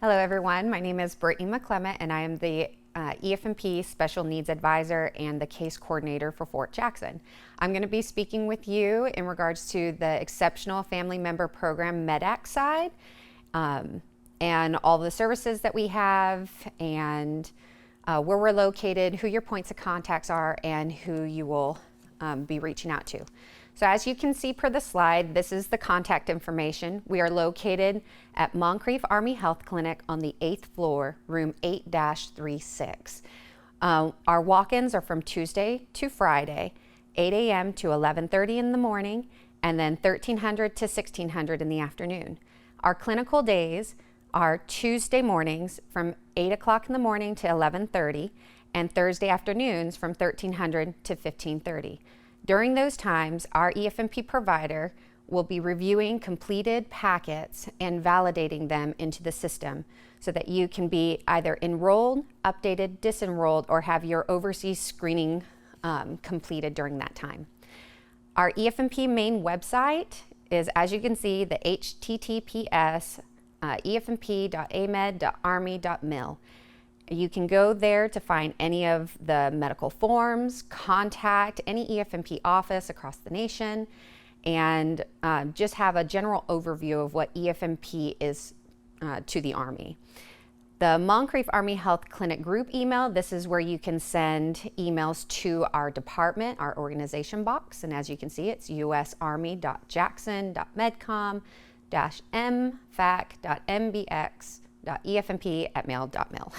Hello everyone, my name is Brittany McClement and I am the Efmp Special Needs Advisor and the Case Coordinator for Fort Jackson. I'm going to be speaking with you in regards to the Exceptional Family Member Program Meddac side and all the services that we have and where we're located, who your points of contacts are, and who you will be reaching out to. So as you can see per the slide, this is the contact information. We are located at Moncrief Army Health Clinic on the 8th floor, room 8-36. Our walk-ins are from Tuesday to Friday, 8 a.m. to 11:30 in the morning, and then 1300 to 1600 in the afternoon. Our clinical days are Tuesday mornings from 8 o'clock in the morning to 11:30, and Thursday afternoons from 1300 to 15:30. During those times, our Efmp provider will be reviewing completed packets and validating them into the system so that you can be either enrolled, updated, disenrolled, or have your overseas screening completed during that time. Our Efmp main website is, as you can see, the https efmp.amed.army.mil. You can go there to find any of the medical forms, contact any Efmp office across the nation, and just have a general overview of what Efmp is to the Army. The Moncrief Army Health Clinic group email, this is where you can send emails to our department, our organization box, and as you can see, it's usarmy.jackson.medcom-mfac.mbx.efmp@mail.mil.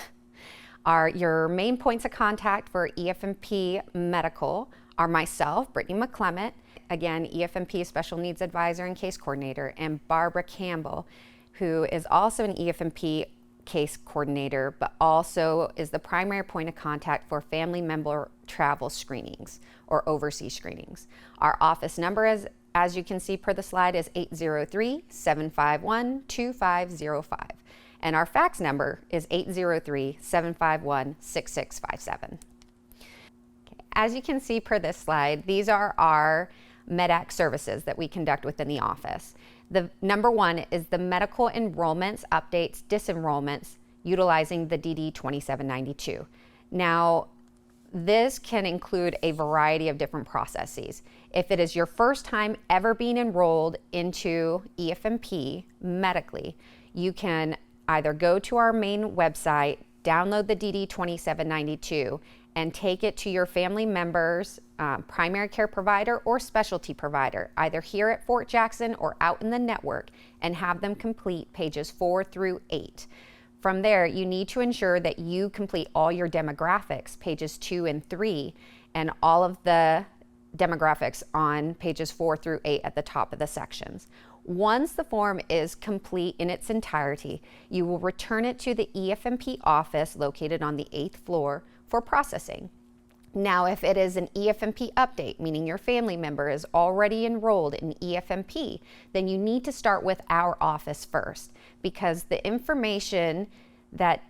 Your main points of contact for Efmp Medical are myself, Brittany McClement, again, Efmp Special Needs Advisor and Case Coordinator, and Barbara Campbell, who is also an Efmp Case Coordinator, but also is the primary point of contact for family member travel screenings or overseas screenings. Our office number, as you can see per the slide, is 803-751-2505. And our fax number is 803-751-6657. As you can see per this slide, these are our Meddac services that we conduct within the office. The number one is the medical enrollments, updates, disenrollments, utilizing the DD 2792. Now, this can include a variety of different processes. If it is your first time ever being enrolled into Efmp medically, you can either go to our main website, download the DD 2792, and take it to your family member's primary care provider or specialty provider, either here at Fort Jackson or out in the network, and have them complete pages 4 through 8. From there, you need to ensure that you complete all your demographics, pages 2 and 3, and all of the demographics on pages 4 through 8 at the top of the sections. Once the form is complete in its entirety, you will return it to the Efmp office located on the 8th floor for processing. Now, if it is an Efmp update, meaning your family member is already enrolled in Efmp, then you need to start with our office first, because the information that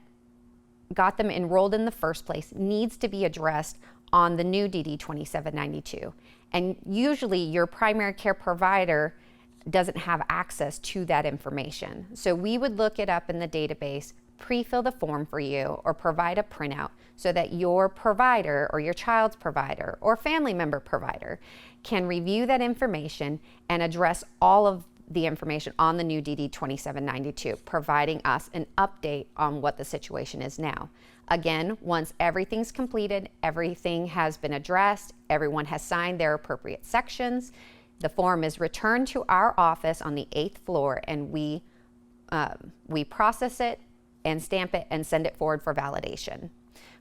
got them enrolled in the first place needs to be addressed on the new DD 2792. And usually your primary care provider doesn't have access to that information. So we would look it up in the database, pre-fill the form for you, or provide a printout so that your provider or your child's provider or family member provider can review that information and address all of the information on the new DD 2792, providing us an update on what the situation is now. Again, once everything's completed, everything has been addressed, everyone has signed their appropriate sections, the form is returned to our office on the 8th floor, and we process it and stamp it and send it forward for validation.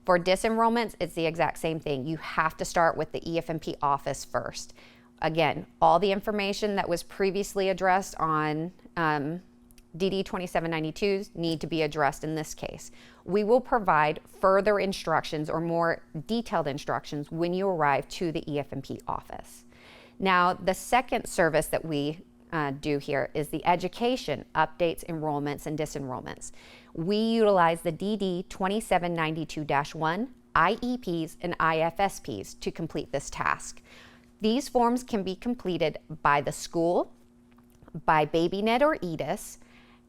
For disenrollments, it's the exact same thing. You have to start with the Efmp office first. Again, all the information that was previously addressed on DD 2792s need to be addressed in this case. We will provide further instructions or more detailed instructions when you arrive to the Efmp office. Now, the second service that we do here is the education, updates, enrollments, and disenrollments. We utilize the DD 2792-1, IEPs, and IFSPs to complete this task. These forms can be completed by the school, by BabyNet or EDIS,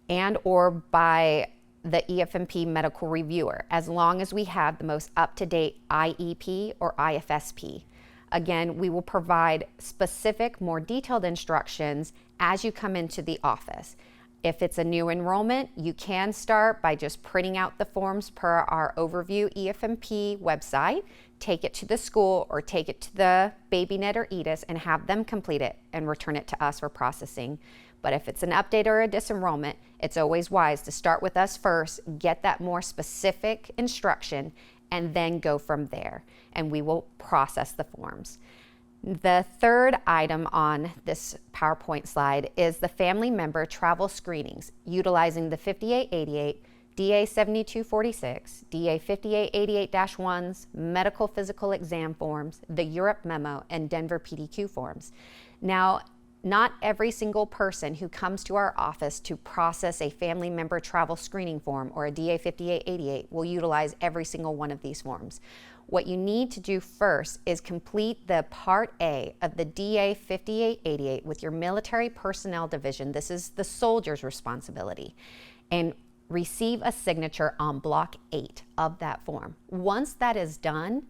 and or by the EFMP medical reviewer, as long as we have the most up-to-date IEP or IFSP. Again, we will provide specific, more detailed instructions as you come into the office. If it's a new enrollment, you can start by just printing out the forms per our overview EFMP website, take it to the school or take it to the BabyNet or EDIS and have them complete it and return it to us for processing. But if it's an update or a disenrollment, it's always wise to start with us first, get that more specific instruction, and then go from there. And we will process the forms. The third item on this PowerPoint slide is the family member travel screenings utilizing the 5888, DA 7246, DA 5888-1s, medical physical exam forms, the Europe memo, and Denver PDQ forms. Now, not every single person who comes to our office to process a family member travel screening form or a DA 5888 will utilize every single one of these forms. What you need to do first is complete the Part A of the DA 5888 with your military personnel division. This is the soldier's responsibility. And receive a signature on Block 8 of that form. Once that is done,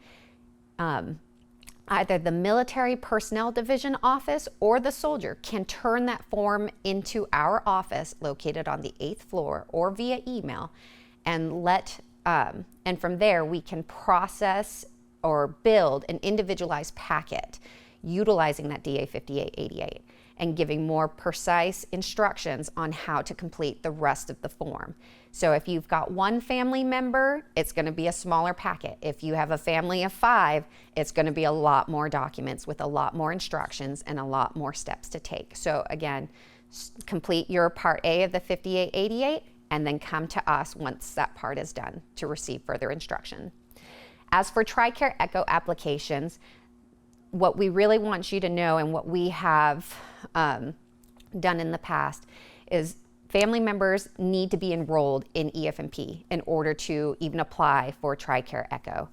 either the military personnel division office or the soldier can turn that form into our office located on the 8th floor or via email and from there we can process or build an individualized packet utilizing that DA 5888 and giving more precise instructions on how to complete the rest of the form. So if you've got one family member, it's going to be a smaller packet. If you have a family of 5, it's going to be a lot more documents with a lot more instructions and a lot more steps to take. So again, complete your Part A of the 5888 and then come to us once that part is done to receive further instruction. As for TRICARE Echo applications, what we really want you to know and what we have done in the past is family members need to be enrolled in EFMP in order to even apply for TRICARE Echo.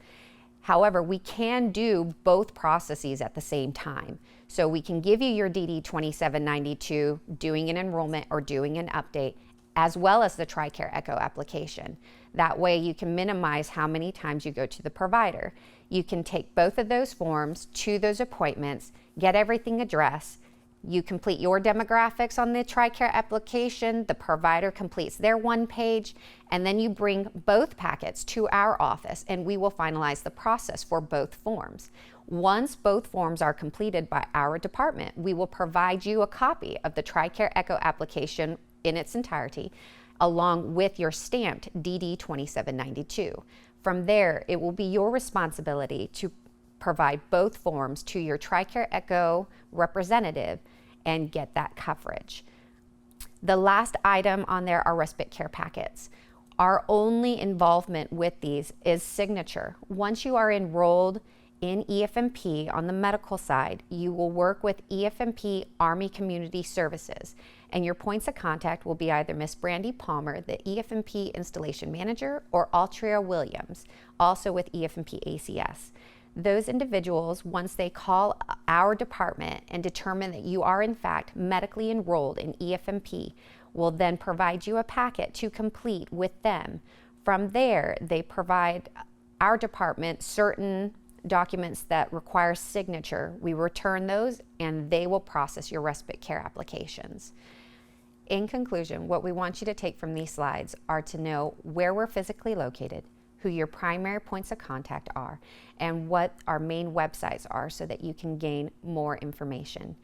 However, we can do both processes at the same time. So we can give you your DD 2792 doing an enrollment or doing an update, as well as the TRICARE Echo application. That way you can minimize how many times you go to the provider. You can take both of those forms to those appointments, get everything addressed, you complete your demographics on the TRICARE application, the provider completes their one page, and then you bring both packets to our office and we will finalize the process for both forms. Once both forms are completed by our department, we will provide you a copy of the TRICARE Echo application in its entirety, along with your stamped DD 2792. From there, it will be your responsibility to provide both forms to your TRICARE Echo representative and get that coverage. The last item on there are respite care packets. Our only involvement with these is signature. Once you are enrolled in EFMP on the medical side, you will work with EFMP Army Community Services, and your points of contact will be either Miss Brandy Palmer, the EFMP Installation Manager, or Altria Williams, also with EFMP ACS. Those individuals, once they call our department and determine that you are in fact medically enrolled in EFMP, will then provide you a packet to complete with them. From there, they provide our department certain documents that require signature. We return those and they will process your respite care applications. In conclusion, what we want you to take from these slides are to know where we're physically located, who your primary points of contact are, and what our main websites are so that you can gain more information.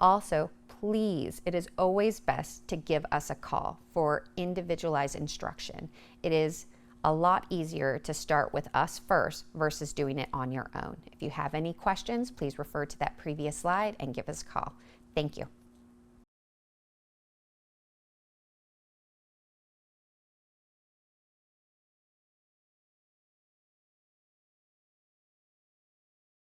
Also, please, it is always best to give us a call for individualized instruction. It is a lot easier to start with us first versus doing it on your own. If you have any questions, please refer to that previous slide and give us a call. Thank you.